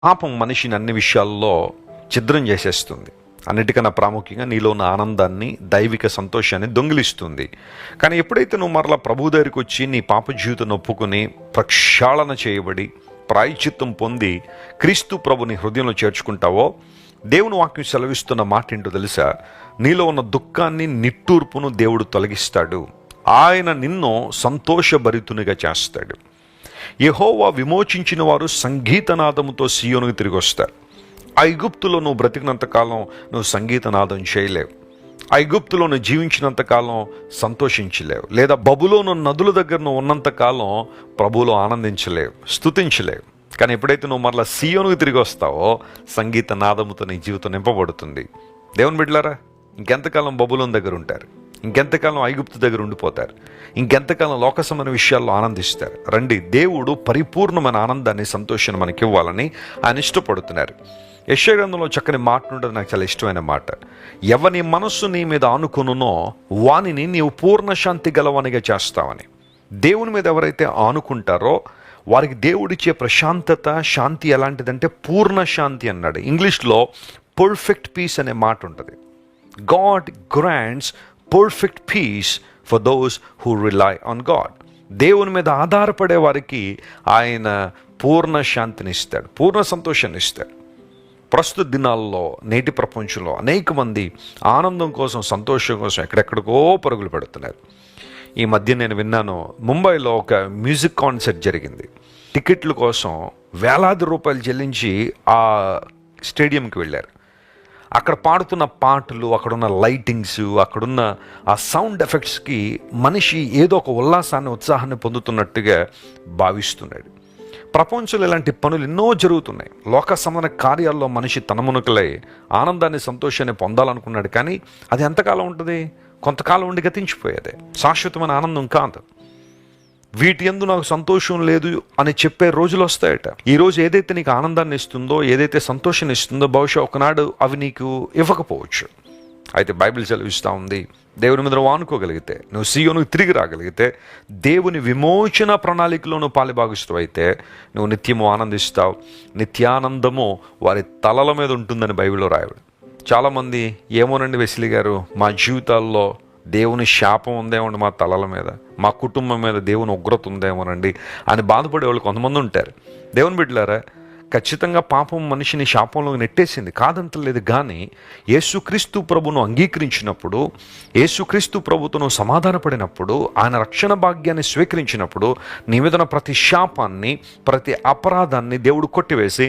పాపం మనిషిని అన్ని విషయాల్లో ఛిద్రం చేసేస్తుంది. అన్నిటికన్నా ప్రాముఖ్యంగా నీలో ఉన్న ఆనందాన్ని, దైవిక సంతోషాన్ని దొంగిలిస్తుంది. కానీ ఎప్పుడైతే నువ్వు మరలా ప్రభు దగ్గరికి వచ్చి నీ పాప జీవితం ఒప్పుకొని ప్రక్షాళన చేయబడి ప్రాయశ్చిత్తం పొంది క్రీస్తు ప్రభుని హృదయంలో చేర్చుకుంటావో, దేవుని వాక్యం సెలవిస్తున్న మాట ఏంటో తెలుసా? నీలో ఉన్న దుఃఖాన్ని, నిట్టూర్పును దేవుడు తొలగిస్తాడు. ఆయన నిన్ను సంతోషభరితునిగా చేస్తాడు. యెహోవా విమోచించిన వారు సంగీతనాదముతో సీయోనుకు తిరిగి వస్తారు. ఐగుప్తులో నువ్వు బ్రతికినంతకాలం నువ్వు సంగీతనాదం చేయలేవు. ఐగుప్తులో నువ్వు జీవించినంతకాలం సంతోషించలేవు. లేదా బబులోను నదుల దగ్గర నువ్వు ఉన్నంతకాలం ప్రభువులో ఆనందించలేవు, స్తుతించలేవు. కానీ ఎప్పుడైతే నువ్వు మరలా సీయోనుకు తిరిగి వస్తావో సంగీత నాదముతో నీ జీవితం నింపబడుతుంది. దేవుని బిడ్డలారా, ఇంకెంతకాలం బబులోను దగ్గర ఉంటారు? ఇంకెంతకాలం ఐగుప్తు దగ్గర ఉండిపోతారు? ఇంకెంతకాలం లోకసమైన విషయాల్లో ఆనందిస్తారు? రండి, దేవుడు పరిపూర్ణమైన ఆనందాన్ని, సంతోషాన్ని మనకి ఇవ్వాలని ఆయన ఇష్టపడుతున్నారు. యెషయా గ్రంథంలో చక్కని మాట ఉంటుంది, నాకు చాలా ఇష్టమైన మాట. ఎవని మనస్సు నీ మీద ఆనుకునునో వానిని నీవు పూర్ణ శాంతి గలవానిగా చేస్తావని. దేవుని మీద ఎవరైతే ఆనుకుంటారో వారికి దేవుడిచ్చే ప్రశాంతత, శాంతి ఎలాంటిదంటే పూర్ణ శాంతి అన్నాడు. ఇంగ్లీష్లో పర్ఫెక్ట్ పీస్ అనే మాట ఉంటుంది. God grants perfect peace for those who rely on God. దేవుని మీద ఆధారపడే వారికి ఆయన పూర్ణ శాంతిని ఇస్తాడు, పూర్ణ సంతోషాన్ని ఇస్తాడు. ప్రస్తుత దినాల్లో, నేటి ప్రపంచంలో అనేక మంది ఆనందం కోసం, సంతోషం కోసం ఎక్కడెక్కడికో పరుగులు పెడుతున్నారు. ఈ మధ్య నేను విన్నాను, ముంబైలో ఒక మ్యూజిక్ కాన్సర్ట్ జరిగింది. టికెట్ల కోసం వేలాది రూపాయలు చెల్లించి ఆ స్టేడియంకి వెళ్ళారు. అక్కడ పాడుతున్న పాటలు, అక్కడున్న లైటింగ్స్, అక్కడున్న ఆ సౌండ్ ఎఫెక్ట్స్కి మనిషి ఏదో ఒక ఉల్లాసాన్ని, ఉత్సాహాన్ని పొందుతున్నట్టుగా భావిస్తున్నాడు. ప్రపంచంలో ఇలాంటి పనులు ఎన్నో జరుగుతున్నాయి. లోక సంబంధ కార్యాల్లో మనిషి తనమునకలై ఆనందాన్ని, సంతోషాన్ని పొందాలనుకున్నాడు. కానీ అది ఎంతకాలం ఉంటుంది? కొంతకాలం ఉండి గతించిపోయేదే. శాశ్వతమైన ఆనందం కాదు. వీటి యందు నాకు సంతోషం లేదు అని చెప్పే రోజులు వస్తాయట. ఈరోజు ఏదైతే నీకు ఆనందాన్ని ఇస్తుందో, ఏదైతే సంతోషాన్ని ఇస్తుందో, బహుశా ఒకనాడు అవి నీకు ఇవ్వకపోవచ్చు. అయితే బైబిల్ సెలవిస్తూ ఉంది, దేవుని మీద నువ్వు ఆనుకోగలిగితే, నువ్వు సీయోనుకు తిరిగి రాగలిగితే, దేవుని విమోచన ప్రణాళికలో నువ్వు పాలిభాగస్తువు అయితే నువ్వు నిత్యము ఆనందిస్తావు. నిత్యానందము వారి తలల మీద ఉంటుందని బైబిల్లో రాయబడి. చాలామంది, ఏమోనండి వెస్లీ గారు, మా జీవితాల్లో దేవుని శాపం ఉందేమోండి మా తలల మీద, మా కుటుంబం మీద దేవుని ఉగ్రత ఉందేమోనండి అని బాధపడే వాళ్ళు కొంతమంది ఉంటారు. దేవుని బిడ్డలారా, ఖచ్చితంగా పాపం మనిషిని శాపంలో నెట్టేసింది, కాదంటలేదు. కానీ యేసుక్రీస్తు ప్రభును అంగీకరించినప్పుడు, యేసుక్రీస్తు ప్రభుతో సమాధానపడినప్పుడు, ఆయన రక్షణ భాగ్యాన్ని స్వీకరించినప్పుడు నీ మీద ప్రతి శాపాన్ని, ప్రతి అపరాధాన్ని దేవుడు కొట్టివేసి